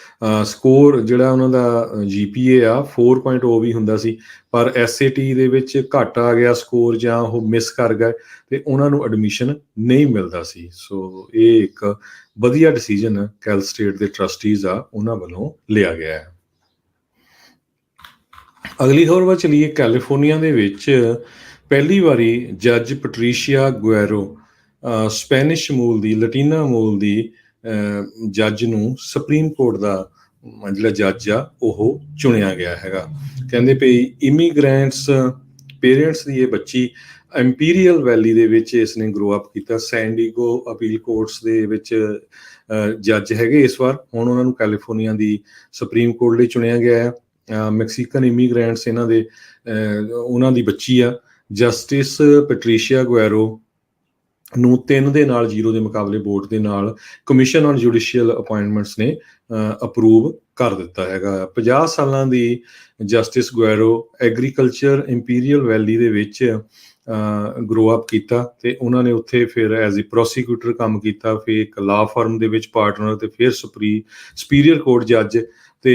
ਸਕੋਰ ਜਿਹੜਾ ਉਹਨਾਂ ਦਾ GPA ਆ 4.0 ਵੀ ਹੁੰਦਾ ਸੀ, ਪਰ SAT ਦੇ ਵਿੱਚ ਘੱਟ ਆ ਗਿਆ ਸਕੋਰ ਜਾਂ ਉਹ ਮਿਸ ਕਰ ਗਏ ਤੇ ਉਹਨਾਂ ਨੂੰ ਐਡਮਿਸ਼ਨ ਨਹੀਂ ਮਿਲਦਾ ਸੀ। ਸੋ ਇਹ ਇੱਕ ਵਧੀਆ ਡਿਸੀਜਨ ਕੈਲ ਸਟੇਟ ਦੇ ਟਰਸਟੀਜ਼ ਆ ਉਹਨਾਂ ਵੱਲੋਂ ਲਿਆ ਗਿਆ ਹੈ। ਅਗਲੀ ਖਬਰ ਵੱਲ ਚਲੀਏ। ਕੈਲੀਫੋਰਨੀਆ ਦੇ ਵਿੱਚ ਪਹਿਲੀ ਵਾਰੀ ਜੱਜ ਪੈਟਰੀਸ਼ੀਆ ਗੁਏਰੋ, ਸਪੈਨਿਸ਼ ਮੂਲ ਦੀ, ਲਟੀਨਾ ਮੂਲ ਦੀ ਜੱਜ ਨੂੰ ਸੁਪਰੀਮ ਕੋਰਟ ਦਾ ਜਿਹੜਾ ਜੱਜ ਆ ਉਹ ਚੁਣਿਆ ਗਿਆ ਹੈਗਾ। ਕਹਿੰਦੇ ਪਈ ਇਮੀਗ੍ਰੈਂਟਸ ਪੇਰੈਂਟਸ ਦੀ ਇਹ ਬੱਚੀ ਇੰਪੀਰੀਅਲ ਵੈਲੀ ਦੇ ਵਿੱਚ ਇਸਨੇ ਗਰੋ ਅਪ ਕੀਤਾ। ਸੈਨ ਡਿਏਗੋ ਅਪੀਲ ਕੋਰਟਸ ਦੇ ਵਿੱਚ ਜੱਜ ਹੈਗੇ ਇਸ ਵਾਰ। ਹੁਣ ਉਹਨਾਂ ਨੂੰ ਕੈਲੀਫੋਰਨੀਆ ਦੀ ਸੁਪਰੀਮ ਕੋਰਟ ਲਈ ਚੁਣਿਆ ਗਿਆ ਹੈ। ਮੈਕਸੀਕਨ ਇਮੀਗ੍ਰੈਂਟਸ ਇਹਨਾਂ ਦੇ ਉਹਨਾਂ ਦੀ ਬੱਚੀ ਆ। ਜਸਟਿਸ ਪੈਟਰੀਸ਼ੀਆ ਗੁਏਰੋ ਨੂੰ 3-0 ਦੇ ਮੁਕਾਬਲੇ ਵੋਟ ਦੇ ਨਾਲ ਕਮਿਸ਼ਨ ਔਨ ਜੁਡੀਸ਼ੀਅਲ ਅਪਾਇੰਟਮੈਂਟਸ ਨੇ ਅਪਰੂਵ ਕਰ ਦਿੱਤਾ ਹੈਗਾ। 50 ਸਾਲਾਂ ਦੀ ਜਸਟਿਸ ਗੁਏਰੋ ਐਗਰੀਕਲਚਰ ਇੰਪੀਰੀਅਲ ਵੈਲੀ ਦੇ ਵਿੱਚ ਗਰੋ ਅਪ ਕੀਤਾ ਤੇ ਉਹਨਾਂ ਨੇ ਉੱਥੇ ਫਿਰ ਐਜ਼ ਏ ਪ੍ਰੋਸੀਕਿਊਟਰ ਕੰਮ ਕੀਤਾ, ਫਿਰ ਇੱਕ ਲਾ ਫਰਮ ਦੇ ਵਿੱਚ ਪਾਰਟਨਰ ਤੇ ਫਿਰ ਸੁਪੀਰੀਅਰ ਕੋਰਟ ਜੱਜ ਤੇ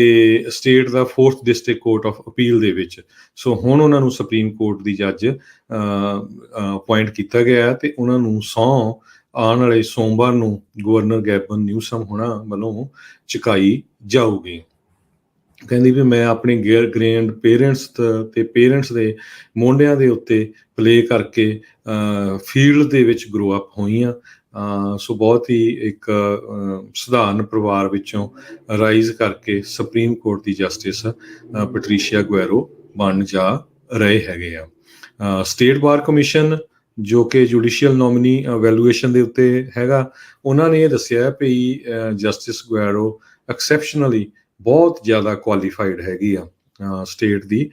state the 4th district court of appeal ਦੇ ਵਿੱਚ। ਸੋ ਹੁਣ ਉਹਨਾਂ ਨੂੰ ਸੁਪਰੀਮ ਕੋਰਟ ਦੀ ਜੱਜ ਅਪੁਆਇੰਟ ਕੀਤਾ ਗਿਆ ਹੈ ਤੇ ਉਹਨਾਂ ਨੂੰ ਸਹੁੰ ਆਉਣ ਵਾਲੇ ਸੋਮਵਾਰ ਨੂੰ ਗਵਰਨਰ ਗੈਬਨ ਨਿਊਸਮ ਹੋਣਾ ਵੱਲੋਂ ਚੁਕਾਈ ਜਾਊਗੀ। ਕਹਿੰਦੀ ਵੀ ਮੈਂ ਆਪਣੇ ਗ੍ਰੈਂਡ ਪੇਰੈਂਟਸ ਤੇ ਪੇਰੈਂਟਸ ਦੇ ਮੋਢਿਆਂ ਦੇ ਉੱਤੇ ਪਲੇ ਕਰਕੇ ਫੀਲਡ ਦੇ ਵਿੱਚ ਗਰੋ ਅਪ ਹੋਈ ਹਾਂ। ਸੋ ਬਹੁਤ ਹੀ ਇੱਕ ਸਧਾਰਨ ਪਰਿਵਾਰ ਵਿੱਚੋਂ ਰਾਈਜ਼ ਕਰਕੇ ਸੁਪਰੀਮ ਕੋਰਟ ਦੀ ਜਸਟਿਸ ਪੈਟਰੀਸ਼ੀਆ ਗੁਏਰੋ ਬਣ ਜਾ ਰਹੇ ਹੈਗੇ ਆ। ਸਟੇਟ ਬਾਰ ਕਮਿਸ਼ਨ ਜੋ ਕਿ ਜੁਡੀਸ਼ੀਅਲ ਨੋਮੀਨੀ ਵੈਲੂਏਸ਼ਨ ਦੇ ਉੱਤੇ ਹੈਗਾ, ਉਹਨਾਂ ਨੇ ਇਹ ਦੱਸਿਆ ਵੀ ਜਸਟਿਸ ਗੁਏਰੋ ਐਕਸੈਪਸ਼ਨਲੀ ਬਹੁਤ ਜ਼ਿਆਦਾ ਕੁਆਲੀਫਾਈਡ ਹੈਗੀ ਆ ਸਟੇਟ ਦੀ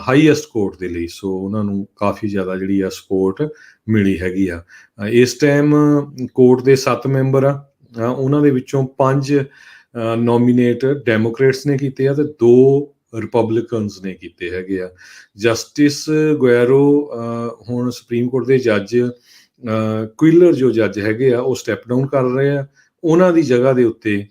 ਹਾਈਐਸਟ ਕੋਰਟ ਦੇ ਲਈ। ਸੋ ਉਹਨਾਂ ਨੂੰ ਕਾਫੀ ਜ਼ਿਆਦਾ ਜਿਹੜੀ ਆ ਸਪੋਰਟ ਮਿਲੀ ਹੈਗੀ ਆ। ਇਸ ਟਾਈਮ ਕੋਰਟ ਦੇ 7 ਮੈਂਬਰ ਆ, ਉਹਨਾਂ ਦੇ ਵਿੱਚੋਂ 5 ਨੋਮੀਨੇਟ ਡੈਮੋਕ੍ਰੇਟਸ ਨੇ ਕੀਤੇ ਆ ਤੇ 2 ਰਿਪਬਲਿਕਨਸ ਨੇ ਕੀਤੇ ਹੈਗੇ ਆ। ਜਸਟਿਸ ਗੁਏਰੋ ਹੁਣ ਸੁਪਰੀਮ ਕੋਰਟ ਦੇ ਜੱਜ ਕੁਇਲਰ ਜੋ ਜੱਜ ਹੈਗੇ ਆ ਉਹ ਸਟੈਪ ਡਾਊਨ ਕਰ ਰਹੇ ਆ, ਉਹਨਾਂ ਦੀ ਜਗ੍ਹਾ ਦੇ ਉੱਤੇ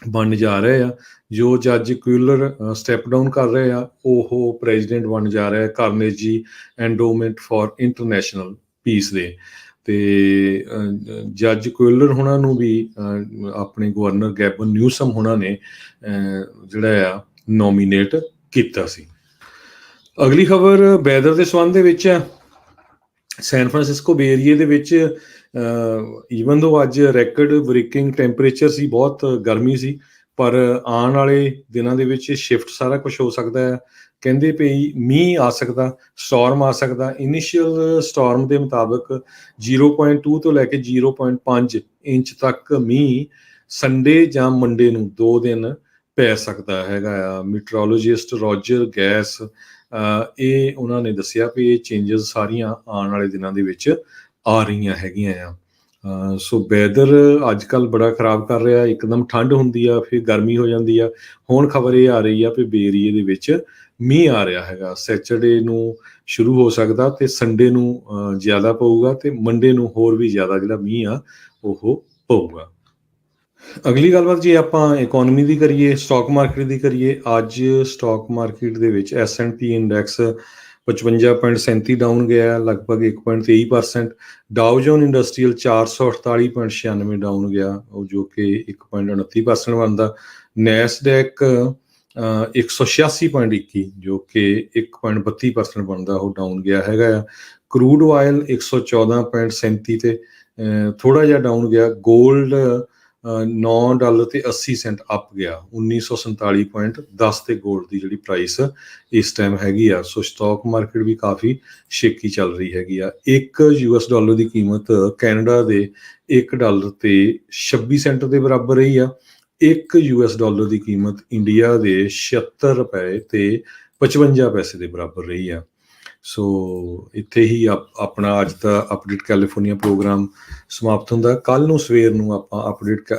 ਬਣ ਜਾ ਰਹੇ ਆ। ਜੋ ਜੱਜ ਕੁਇਲਰ ਸਟੈਪ ਡਾਊਨ ਕਰ ਰਹੇ ਆ ਉਹ ਪ੍ਰੈਜ਼ੀਡੈਂਟ ਬਣ ਜਾ ਰਿਹਾ ਕਾਰਨੇਜੀ ਐਂਡੋਮੈਂਟ ਫਾਰ ਇੰਟਰਨੈਸ਼ਨਲ ਪੀਸ ਦੇ। ਤੇ ਜੱਜ ਕੁਇਲਰ ਹੋਣਾ ਨੂੰ ਵੀ ਆਪਣੇ ਗਵਰਨਰ ਗੈਬਨ ਨਿਊਸਮ ਹੋਣਾ ਨੇ ਜਿਹੜਾ ਆ ਨੋਮੀਨੇਟ ਕੀਤਾ ਸੀ। ਅਗਲੀ ਖਬਰ ਵੈਦਰ ਦੇ ਸੰਬੰਧ ਦੇ ਵਿੱਚ ਹੈ। ਸੈਨ ਫਰਾਂਸਿਸਕੋ ਬੇ ਏਰੀਏ ਦੇ ਵਿੱਚ ਈਵਨ ਦੋ ਅੱਜ ਰੈਕਡ ਬ੍ਰੇਕਿੰਗ ਟੈਂਪਰੇਚਰ ਸੀ, ਬਹੁਤ ਗਰਮੀ ਸੀ, ਪਰ ਆਉਣ ਵਾਲੇ ਦਿਨਾਂ ਦੇ ਵਿੱਚ ਸ਼ਿਫਟ ਸਾਰਾ ਕੁਝ ਹੋ ਸਕਦਾ ਹੈ। ਕਹਿੰਦੇ ਪਈ ਮੀਂਹ ਆ ਸਕਦਾ, ਸਟਾਰਮ ਆ ਸਕਦਾ। ਇਨੀਸ਼ੀਅਲ ਸਟਾਰਮ ਦੇ ਮੁਤਾਬਕ 0.2 ਤੋਂ ਲੈ ਕੇ 0.5 ਇੰਚ ਤੱਕ ਮੀਂਹ ਸੰਡੇ ਜਾਂ ਮੰਡੇ ਨੂੰ 2 ਦਿਨ ਪੈ ਸਕਦਾ ਹੈਗਾ ਆ। ਮੀਟਰੋਲੋਜਿਸਟ ਰੋਜਰ ਗੈਸ ਇਹ ਉਹਨਾਂ ਨੇ ਦੱਸਿਆ ਵੀ ਇਹ ਚੇਂਜਸ ਸਾਰੀਆਂ ਆਉਣ ਵਾਲੇ ਦਿਨਾਂ ਦੇ ਵਿੱਚ ਆ ਰਹੀਆਂ ਹੈਗੀਆਂ ਆ। ਸੋ ਵੈਦਰ ਅੱਜ ਕੱਲ੍ਹ ਬੜਾ ਖਰਾਬ ਕਰ ਰਿਹਾ। ਇੱਕਦਮ ਠੰਡ ਹੁੰਦੀ ਆ, ਫਿਰ ਗਰਮੀ ਹੋ ਜਾਂਦੀ ਆ। ਹੁਣ ਖਬਰ ਇਹ ਆ ਰਹੀ ਆ ਵੀ ਬੇ ਏਰੀਏ ਦੇ ਵਿੱਚ ਮੀਂਹ ਆ ਰਿਹਾ ਹੈਗਾ। ਸੈਚਰਡੇ ਨੂੰ ਸ਼ੁਰੂ ਹੋ ਸਕਦਾ ਤੇ ਸੰਡੇ ਨੂੰ ਜ਼ਿਆਦਾ ਪਊਗਾ ਤੇ ਮੰਡੇ ਨੂੰ ਹੋਰ ਵੀ ਜ਼ਿਆਦਾ ਜਿਹੜਾ ਮੀਂਹ ਆ ਉਹ ਪਊਗਾ। ਅਗਲੀ ਗੱਲਬਾਤ ਜੇ ਆਪਾਂ ਇਕੋਨਮੀ ਦੀ ਕਰੀਏ, ਸਟਾਕ ਮਾਰਕੀਟ ਦੀ ਕਰੀਏ। ਅੱਜ ਸਟਾਕ ਮਾਰਕੀਟ ਦੇ ਵਿੱਚ S&P ਇੰਡੈਕਸ 55.37 ਡਾਊਨ ਗਿਆ, ਲਗਭਗ 1.23%। ਡਾਓ ਜੋਨ ਇੰਡਸਟਰੀਅਲ 448.96 ਡਾਊਨ ਗਿਆ, ਉਹ ਜੋ ਕਿ 1.29% ਬਣਦਾ। ਨੈਸਡੈਕ 186.21 ਜੋ ਕਿ 1.32% ਬਣਦਾ, ਉਹ ਡਾਊਨ ਗਿਆ ਹੈਗਾ ਆ। ਕਰੂਡ ਆਇਲ 114.37 ਤੇ ਥੋੜ੍ਹਾ ਜਿਹਾ ਡਾਊਨ ਗਿਆ। ਗੋਲਡ $9.80 ਅਪ ਗਿਆ, 1947.10 ਤੇ ਗੋਲਡ ਦੀ ਜਿਹੜੀ ਪ੍ਰਾਈਸ ਇਸ ਟਾਈਮ ਹੈਗੀ ਆ। ਸੋ ਸਟਾਕ ਮਾਰਕੀਟ ਵੀ ਕਾਫੀ ਸ਼ੇਕੀ ਚੱਲ ਰਹੀ ਹੈਗੀ ਆ। $1 ਦੀ ਕੀਮਤ ਕੈਨੇਡਾ ਦੇ $1 ਤੇ 26 ਸੈਂਟ ਦੇ ਬਰਾਬਰ ਰਹੀ ਆ। $1 ਦੀ ਕੀਮਤ ਇੰਡੀਆ ਦੇ 76 ਰੁਪਏ ਤੇ 55 ਪੈਸੇ ਦੇ ਬਰਾਬਰ ਰਹੀ ਆ। ਸੋ ਇੱਥੇ ਹੀ ਆਪਣਾ ਅੱਜ ਦਾ ਅਪਡੇਟ ਕੈਲੀਫੋਰਨੀਆ ਪ੍ਰੋਗਰਾਮ ਸਮਾਪਤ ਹੁੰਦਾ। ਕੱਲ੍ਹ ਨੂੰ ਸਵੇਰ ਨੂੰ ਆਪਾਂ ਅਪਡੇਟ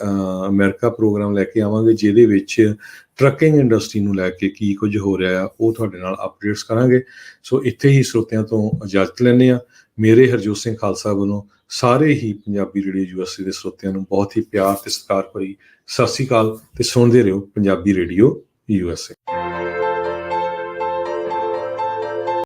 ਅਮਰੀਕਾ ਪ੍ਰੋਗਰਾਮ ਲੈ ਕੇ ਆਵਾਂਗੇ, ਜਿਹਦੇ ਵਿੱਚ ਟਰੱਕਿੰਗ ਇੰਡਸਟਰੀ ਨੂੰ ਲੈ ਕੇ ਕੀ ਕੁਝ ਹੋ ਰਿਹਾ ਆ ਉਹ ਤੁਹਾਡੇ ਨਾਲ ਅਪਡੇਟਸ ਕਰਾਂਗੇ। ਸੋ ਇੱਥੇ ਹੀ ਸਰੋਤਿਆਂ ਤੋਂ ਇਜਾਜ਼ਤ ਲੈਂਦੇ ਹਾਂ। ਮੇਰੇ ਹਰਜੋਤ ਸਿੰਘ ਖਾਲਸਾ ਵੱਲੋਂ ਸਾਰੇ ਹੀ ਪੰਜਾਬੀ ਰੇਡੀਓ USA ਦੇ ਸਰੋਤਿਆਂ ਨੂੰ ਬਹੁਤ ਹੀ ਪਿਆਰ ਤੇ ਸਤਿਕਾਰ ਭਰੀ ਸਤਿ ਸ਼੍ਰੀ ਅਕਾਲ ਤੇ ਸੁਣਦੇ ਰਹੋ ਪੰਜਾਬੀ ਰੇਡੀਓ USA।